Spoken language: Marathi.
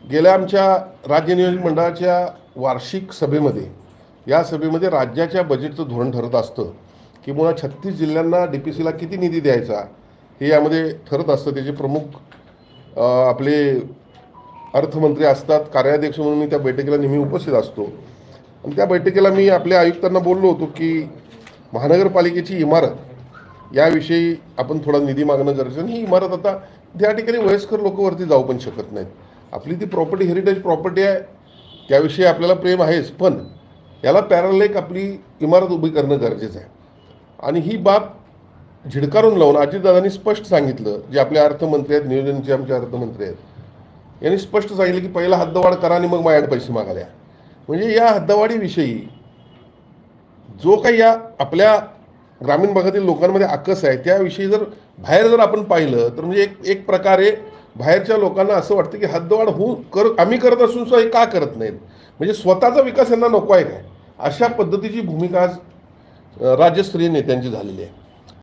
गेल्या आमच्या राज्य नियोजन मंडळाच्या वार्षिक सभेमध्ये या सभेमध्ये राज्याच्या बजेटचं धोरण ठरत असतं की मुळात 36 जिल्ह्यांना DPCला किती निधी द्यायचा हे यामध्ये ठरत असतं। त्याचे प्रमुख आपले अर्थमंत्री असतात, कार्याध्यक्ष म्हणून मी त्या बैठकीला नेहमी उपस्थित असतो। आणि त्या बैठकीला मी आपल्या आयुक्तांना बोललो होतो की महानगरपालिकेची इमारत याविषयी आपण थोडा निधी मागणं गरजेचं आहे। ही इमारत आता त्या ठिकाणी वयस्कर लोक वरती जाऊ पण शकत नाहीत। आपली ती प्रॉपर्टी हेरिटेज प्रॉपर्टी आहे, त्याविषयी आपल्याला प्रेम आहेच, पण याला पॅरल एक आपली इमारत उभी करणं गरजेचं आहे। आणि ही बाब झिडकारून लावून अजितदादांनी स्पष्ट सांगितलं, जे आपले अर्थमंत्री आहेत, नियोजनचे आमचे अर्थमंत्री आहेत, यांनी स्पष्ट सांगितलं की पहिला हद्दवाढ करा आणि मग माझ्याकडे पैसे मागायला। म्हणजे या हद्दवाढीविषयी जो काही या आपल्या ग्रामीण भागातील लोकांमध्ये आकस आहे त्याविषयी जर बाहेर जर आपण पाहिलं तर म्हणजे एक प्रकारे बाहेरच्या लोकांना असं वाटतं की हद्दवाढ आम्ही करत असून सुद्धा हे का करत नाहीत, म्हणजे स्वतःचा विकास यांना नको आहे काय, अशा पद्धतीची भूमिका आज राज्यस्तरीय नेत्यांची झालेली आहे।